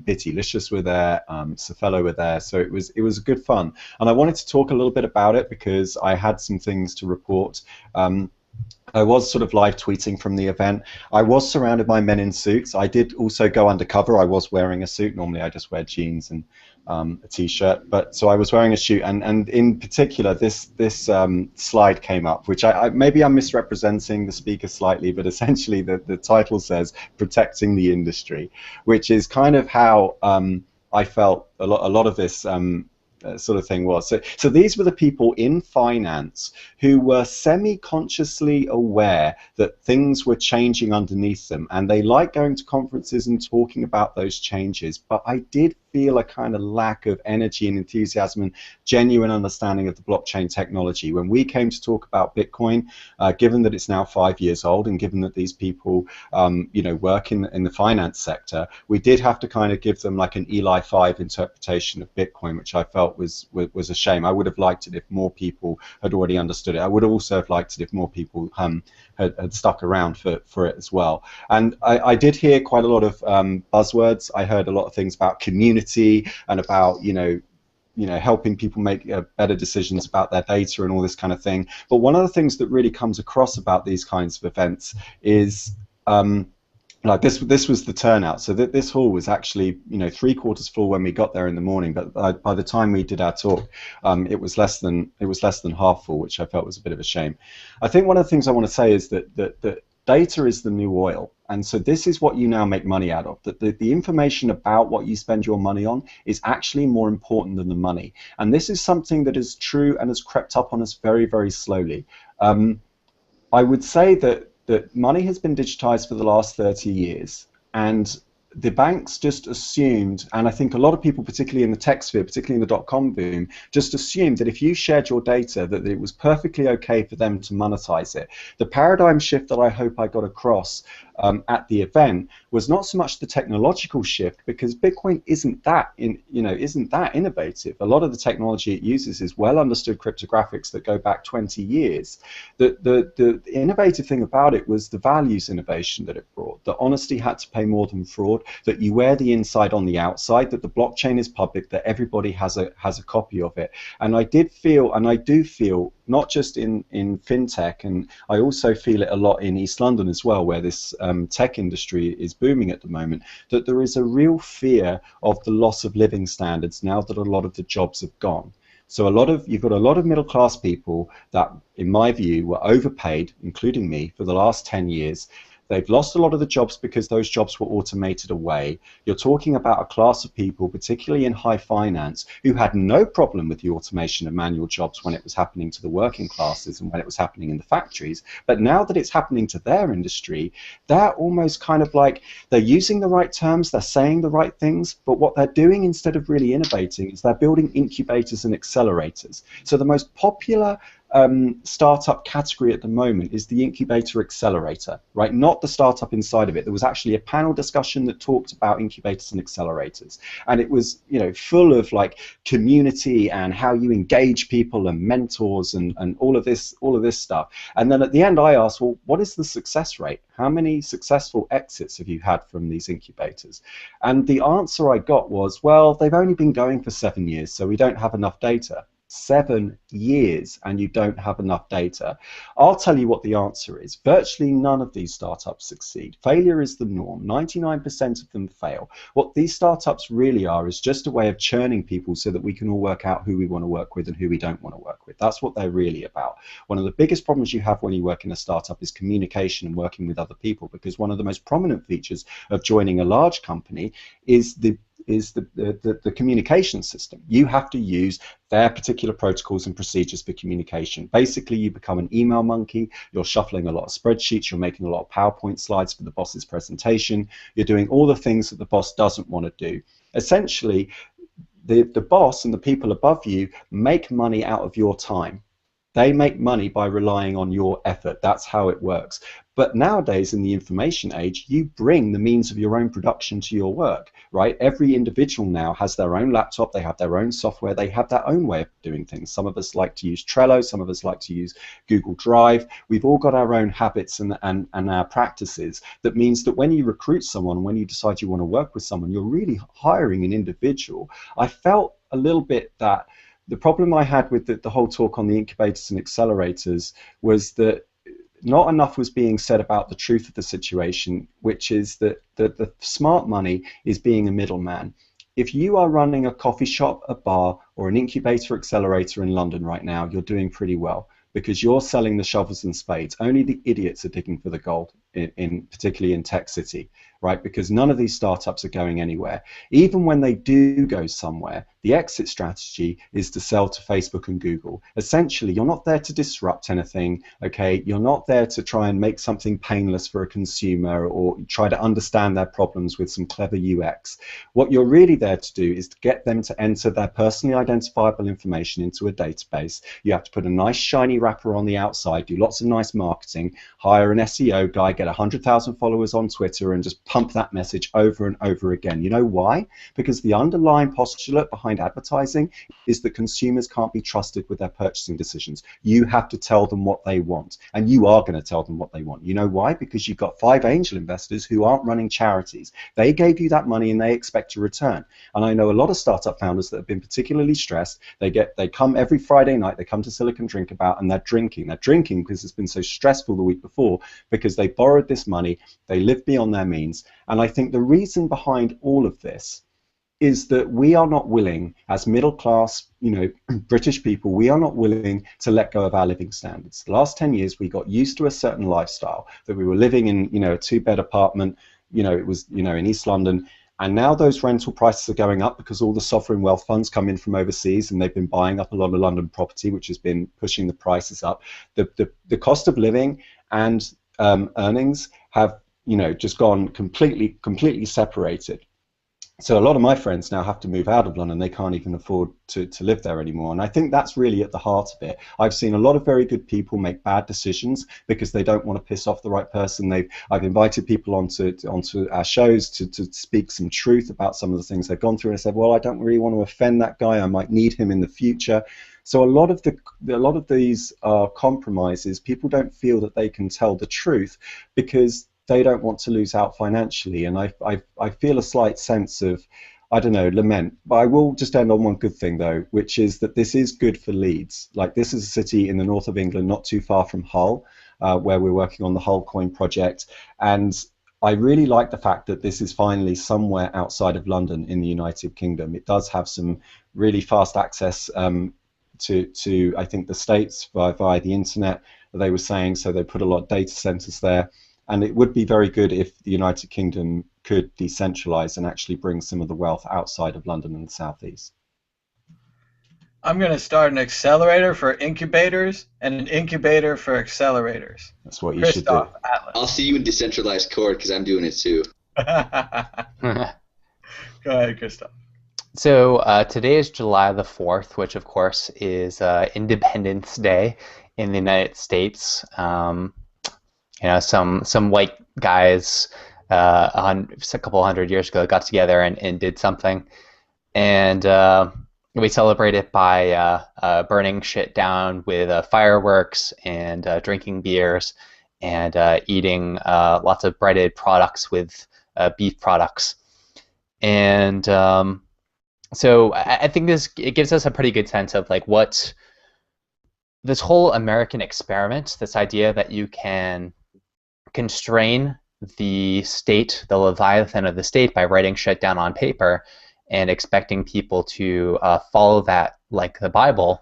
Bitty Licious were there. Safello were there, so it was good fun, and I wanted to talk a little bit about it because I had some things to report. I was sort of live tweeting from the event. I was surrounded by men in suits. I did also go undercover. I was wearing a suit. Normally I just wear jeans and a t-shirt, but so I was wearing a suit, and in particular this slide came up, which maybe I'm misrepresenting the speaker slightly, but essentially the title says "Protecting the Industry," which is kind of how I felt a lot of this sort of thing was. So these were the people in finance who were semi-consciously aware that things were changing underneath them, and they like going to conferences and talking about those changes, but I did feel a kind of lack of energy and enthusiasm and genuine understanding of the blockchain technology. When we came to talk about Bitcoin, given that it's now 5 years old and given that these people work in the finance sector, we did have to kind of give them like an Eli 5 interpretation of Bitcoin, which I felt was a shame. I would have liked it if more people had already understood it. I would also have liked it if more people had stuck around for it as well. And I did hear quite a lot of buzzwords. I heard a lot of things about community and about helping people make better decisions about their data and all this kind of thing. But one of the things that really comes across about these kinds of events is like this was the turnout. So this hall was actually 3/4 full when we got there in the morning, but by the time we did our talk, it was less than half full, which I felt was a bit of a shame. I think one of the things I want to say is that data is the new oil, and so this is what you now make money out of. That the information about what you spend your money on is actually more important than the money, and this is something that is true and has crept up on us very, very slowly. I would say that money has been digitized for the last 30 years, and the banks just assumed, and I think a lot of people, particularly in the tech sphere, particularly in the dot-com boom, just assumed that if you shared your data, that it was perfectly okay for them to monetize it. The paradigm shift that I hope I got across at the event was not so much the technological shift, because Bitcoin isn't that innovative. A lot of the technology it uses is well understood cryptographics that go back 20 years. The innovative thing about it was the values innovation that it brought. That honesty had to pay more than fraud. That you wear the inside on the outside. That the blockchain is public. That everybody has a copy of it. And I did feel, and I do feel, not just in fintech, and I also feel it a lot in East London as well, where this tech industry is booming at the moment, that there is a real fear of the loss of living standards now that a lot of the jobs have gone. So you've got a lot of middle class people that, in my view, were overpaid, including me, for the last 10 years. They've lost a lot of the jobs because those jobs were automated away. You're talking about a class of people, particularly in high finance, who had no problem with the automation of manual jobs when it was happening to the working classes and when it was happening in the factories. But now that it's happening to their industry, they're almost kind of like, they're using the right terms, they're saying the right things, but what they're doing instead of really innovating is they're building incubators and accelerators. So the most popular startup category at the moment is the incubator accelerator, right? Not the startup inside of it. There was actually a panel discussion that talked about incubators and accelerators, and it was, you know, full of like community and how you engage people and mentors and all of this stuff. And then at the end I asked, well, what is the success rate? How many successful exits have you had from these incubators? And the answer I got was, well, they've only been going for 7 years, so we don't have enough data. 7 years and you don't have enough data. I'll tell you what the answer is. Virtually none of these startups succeed. Failure is the norm. 99% of them fail. What these startups really are is just a way of churning people so that we can all work out who we want to work with and who we don't want to work with. That's what they're really about. One of the biggest problems you have when you work in a startup is communication and working with other people, because one of the most prominent features of joining a large company is the communication system. You have to use their particular protocols and procedures for communication. Basically, you become an email monkey, you're shuffling a lot of spreadsheets, you're making a lot of PowerPoint slides for the boss's presentation, you're doing all the things that the boss doesn't want to do. Essentially, the boss and the people above you make money out of your time. They make money by relying on your effort. That's how it works. But nowadays, in the information age, you bring the means of your own production to your work, right? Every individual now has their own laptop, they have their own software, they have their own way of doing things. Some of us like to use Trello, some of us like to use Google Drive. We've all got our own habits and our practices. That means that when you recruit someone, when you decide you want to work with someone, you're really hiring an individual. I felt a little bit that the problem I had with the whole talk on the incubators and accelerators was that not enough was being said about the truth of the situation, which is that the smart money is being a middleman. If you are running a coffee shop, a bar, or an incubator accelerator in London right now, you're doing pretty well, because you're selling the shovels and spades. Only the idiots are digging for the gold, particularly in Tech City, right? Because none of these startups are going anywhere. Even when they do go somewhere, the exit strategy is to sell to Facebook and Google. Essentially, you're not there to disrupt anything, okay? You're not there to try and make something painless for a consumer or try to understand their problems with some clever UX. What you're really there to do is to get them to enter their personally identifiable information into a database. You have to put a nice shiny wrapper on the outside, do lots of nice marketing, hire an SEO guy, get 100,000 followers on Twitter, and just pump that message over and over again. You know why? Because the underlying postulate behind advertising is that consumers can't be trusted with their purchasing decisions. You have to tell them what they want, and you are going to tell them what they want. You know why? Because you've got 5 angel investors who aren't running charities. They gave you that money and they expect a return. And I know a lot of startup founders that have been particularly stressed. They come every Friday night, they come to Silicon Drink About, and they're drinking. They're drinking because it's been so stressful the week before, because they borrowed this money, they live beyond their means. And I think the reason behind all of this is that we are not willing, as middle class, British people, we are not willing to let go of our living standards. The last 10 years, we got used to a certain lifestyle, that we were living in, a 2-bed apartment, it was, in East London. And now those rental prices are going up because all the sovereign wealth funds come in from overseas, and they've been buying up a lot of London property, which has been pushing the prices up. The cost of living and earnings have, just gone completely separated. So a lot of my friends now have to move out of London. They can't even afford to live there anymore. And I think that's really at the heart of it. I've seen a lot of very good people make bad decisions because they don't want to piss off the right person. I've invited people onto our shows to speak some truth about some of the things they've gone through. And I said, well, I don't really want to offend that guy. I might need him in the future. So a lot of these are compromises. People don't feel that they can tell the truth because they don't want to lose out financially. And I feel a slight sense of, I don't know, lament. But I will just end on one good thing, though, which is that this is good for Leeds. Like, this is a city in the north of England, not too far from Hull, where we're working on the Hull coin project. And I really like the fact that this is finally somewhere outside of London in the United Kingdom. It does have some really fast access to I think, the States via the internet, they were saying, so they put a lot of data centers there. And it would be very good if the United Kingdom could decentralize and actually bring some of the wealth outside of London and the southeast. I'm going to start an accelerator for incubators and an incubator for accelerators. That's what you should do. Atlas. I'll see you in Decentralized Court because I'm doing it too. Go ahead, Christoph. So today is July the 4th, which of course is Independence Day in the United States. Some white guys a couple hundred years ago got together and did something, and we celebrate it by burning shit down with fireworks and drinking beers and eating lots of breaded products with beef products. And so I think it gives us a pretty good sense of like what this whole American experiment, this idea that you can constrain the state, the leviathan of the state, by writing shit down on paper and expecting people to follow that like the Bible.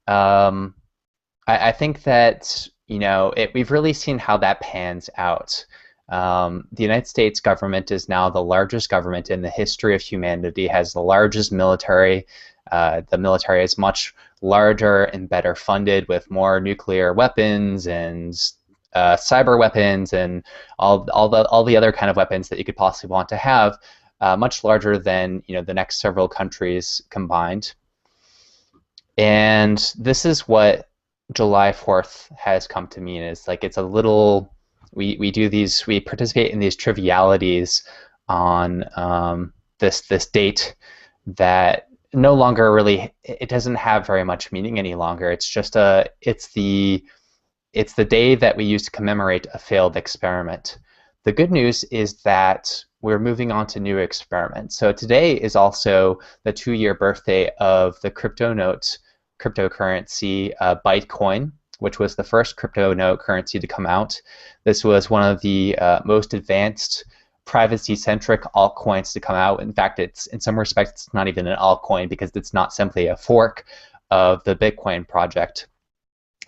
I think that we've really seen how that pans out. The United States government is now the largest government in the history of humanity, has the largest military. The military is much larger and better funded with more nuclear weapons and cyber weapons and all the other kind of weapons that you could possibly want to have, much larger than the next several countries combined. And this is what July 4th has come to mean. Is like it's a little we participate in these trivialities on this date that no longer really, it doesn't have very much meaning any longer. It's just it's the day that we use to commemorate a failed experiment. The good news is that we're moving on to new experiments. So today is also the 2-year birthday of the cryptocurrency Bitcoin, which was the first crypto note currency to come out. This was one of the most advanced privacy-centric altcoins to come out. In fact, in some respects, it's not even an altcoin because it's not simply a fork of the Bitcoin project.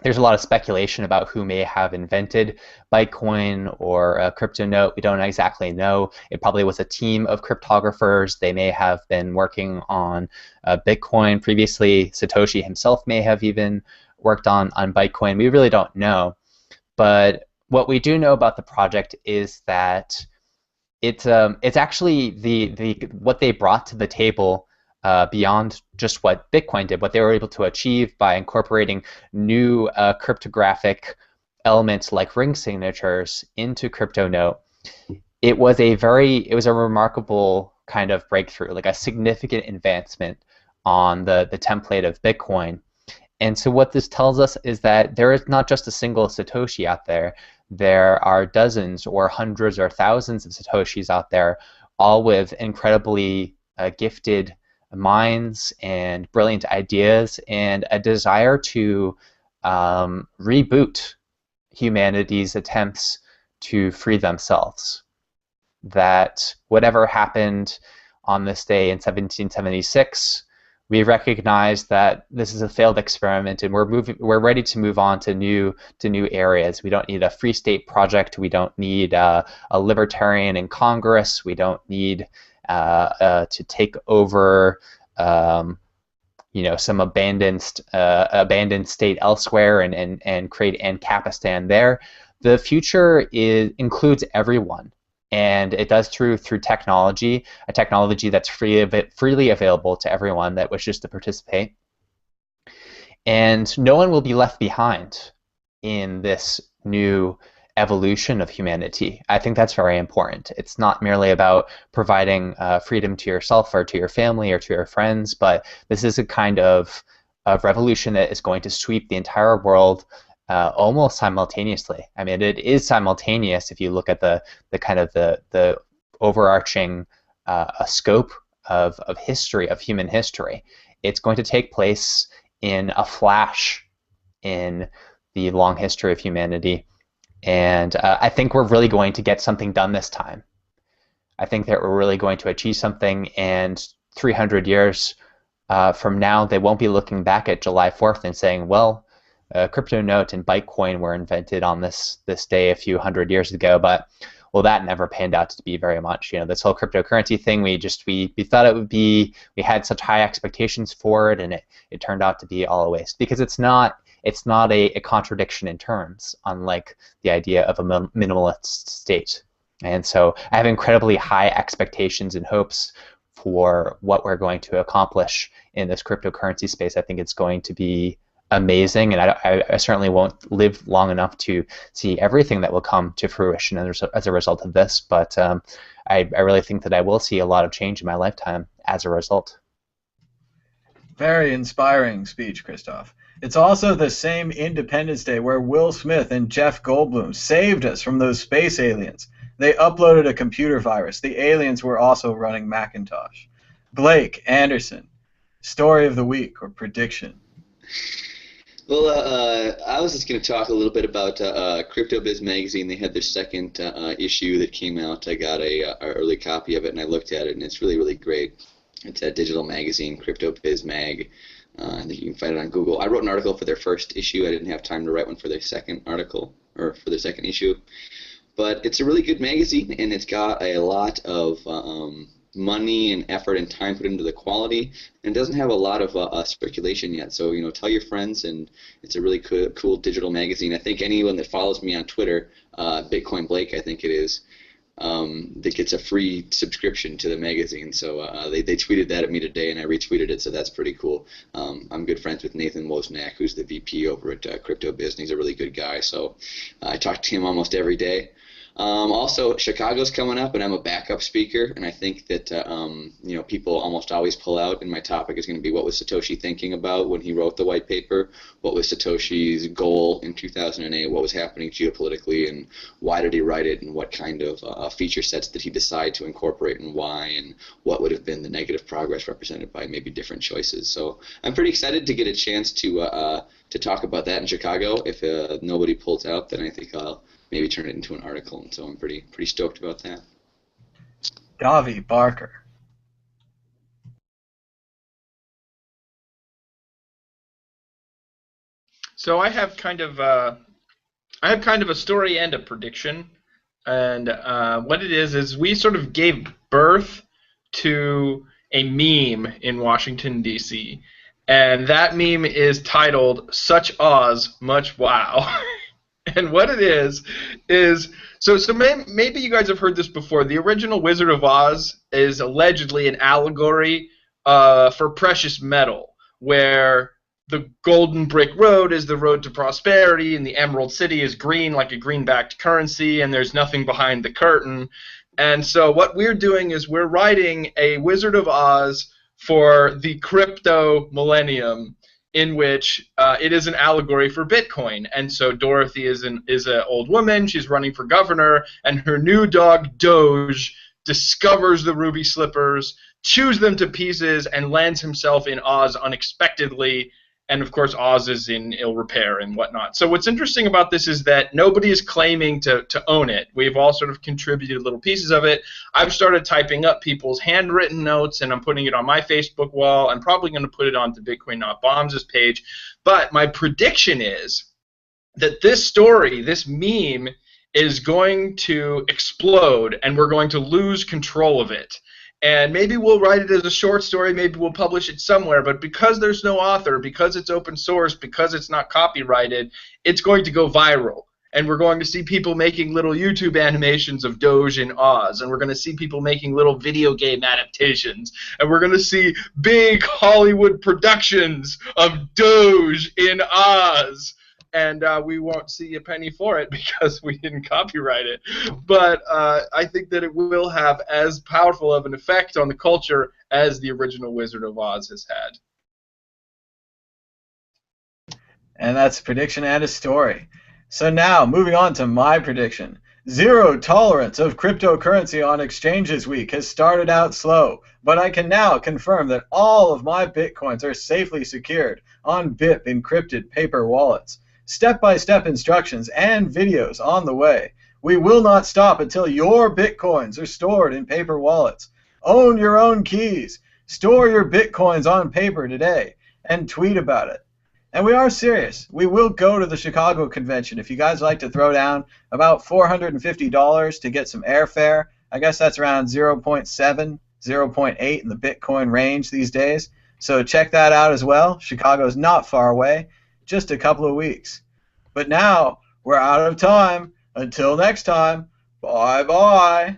There's a lot of speculation about who may have invented Bitcoin or a crypto note. We don't exactly know. It probably was a team of cryptographers. They may have been working on Bitcoin previously. Satoshi himself may have even worked on Bitcoin. We really don't know. But what we do know about the project is that it's actually what they brought to the table beyond just what Bitcoin did, what they were able to achieve by incorporating new cryptographic elements like ring signatures into CryptoNote. It was a remarkable kind of breakthrough, like a significant advancement on the template of Bitcoin. And so what this tells us is that there is not just a single Satoshi out there. There are dozens or hundreds or thousands of Satoshis out there, all with incredibly gifted minds and brilliant ideas and a desire to reboot humanity's attempts to free themselves. That whatever happened on this day in 1776, we recognize that this is a failed experiment, and we're ready to move on to new areas. We don't need a free state project. We don't need a libertarian in Congress. We don't need to take over some abandoned state elsewhere and create Ancapistan there. The future includes everyone. And it does through technology, a technology that's freely available to everyone that wishes to participate. And no one will be left behind in this new evolution of humanity. I think that's very important. It's not merely about providing freedom to yourself or to your family or to your friends, but this is a kind of revolution that is going to sweep the entire world almost simultaneously. I mean, it is simultaneous if you look at the kind of the overarching scope of history, of human history. It's going to take place in a flash in the long history of humanity. And I think we're really going to get something done this time. I think that we're really going to achieve something, and 300 years from now, they won't be looking back at July 4th and saying, well, crypto note and Bitcoin were invented on this day a few hundred years ago, but well, that never panned out to be very much. You know, this whole cryptocurrency thing, we thought it would be, we had such high expectations for it, and it turned out to be all a waste, because it's not a contradiction in terms, unlike the idea of a minimalist state. And so I have incredibly high expectations and hopes for what we're going to accomplish in this cryptocurrency space. I think it's going to be amazing, and I certainly won't live long enough to see everything that will come to fruition as a result of this, but I really think that I will see a lot of change in my lifetime as a result. Very inspiring speech, Christoph. It's also the same Independence Day where Will Smith and Jeff Goldblum saved us from those space aliens. They uploaded a computer virus. The aliens were also running Macintosh. Blake Anderson, story of the week or prediction? Well, I was just going to talk a little bit about CryptoBiz magazine. They had their second issue that came out. I got an early copy of it, and I looked at it, and it's really, really great. It's a digital magazine, CryptoBiz Mag. I think you can find it on Google. I wrote an article for their first issue. I didn't have time to write one for their second article, or for their second issue. But it's a really good magazine, and it's got a lot of money and effort and time put into the quality, and it doesn't have a lot of circulation yet. So, you know, tell your friends, and it's a really cool digital magazine. I think anyone that follows me on Twitter, Bitcoin Blake, I think it is, that gets a free subscription to the magazine. So they tweeted that at me today, and I retweeted it, so that's pretty cool. I'm good friends with Nathan Wozniak, who's the VP over at CryptoBiz, and he's a really good guy, so I talk to him almost every day. Also, Chicago's coming up, and I'm a backup speaker, and I think that you know, people almost always pull out, and my topic is going to be what was Satoshi thinking about when he wrote the white paper, what was Satoshi's goal in 2008, what was happening geopolitically, and why did he write it, and what kind of feature sets did he decide to incorporate, and why, and what would have been the negative progress represented by maybe different choices. So I'm pretty excited to get a chance to talk about that in Chicago. If nobody pulls out, then I think I'll maybe turn it into an article, and so I'm pretty stoked about that. Davi Barker. So I have kind of a story and a prediction, and what it is we sort of gave birth to a meme in Washington, D.C., and that meme is titled "Such Oz, Much Wow." And what it is so maybe you guys have heard this before. The original Wizard of Oz is allegedly an allegory for precious metal, where the golden brick road is the road to prosperity, and the Emerald City is green like a greenbacked currency, and there's nothing behind the curtain. And so what we're doing is we're writing a Wizard of Oz for the crypto millennium, in which it is an allegory for Bitcoin. And so Dorothy is an old woman. She's running for governor, and her new dog Doge discovers the ruby slippers, chews them to pieces, and lands himself in Oz unexpectedly. And of course, Oz is in ill repair and whatnot. So what's interesting about this is that nobody is claiming to own it. We've all sort of contributed little pieces of it. I've started typing up people's handwritten notes, and I'm putting it on my Facebook wall. I'm probably going to put it onto Bitcoin Not Bombs' page. But my prediction is that this story, this meme, is going to explode, and we're going to lose control of it. And maybe we'll write it as a short story, maybe we'll publish it somewhere, but because there's no author, because it's open source, because it's not copyrighted, it's going to go viral. And we're going to see people making little YouTube animations of Doge in Oz, and we're going to see people making little video game adaptations, and we're going to see big Hollywood productions of Doge in Oz. And we won't see a penny for it because we didn't copyright it. But I think that it will have as powerful of an effect on the culture as the original Wizard of Oz has had. And that's a prediction and a story. So now, moving on to my prediction. Zero tolerance of cryptocurrency on exchanges week has started out slow, but I can now confirm that all of my Bitcoins are safely secured on BIP encrypted paper wallets. Step-by-step instructions and videos on the way. We will not stop until your Bitcoins are stored in paper wallets. Own your own keys. Store your Bitcoins on paper today and tweet about it. And we are serious. We will go to the Chicago convention. If you guys like to throw down about $450 to get some airfare, I guess that's around 0.7, 0.8 in the Bitcoin range these days. So check that out as well. Chicago's not far away, just a couple of weeks. But now we're out of time. Until next time, bye-bye.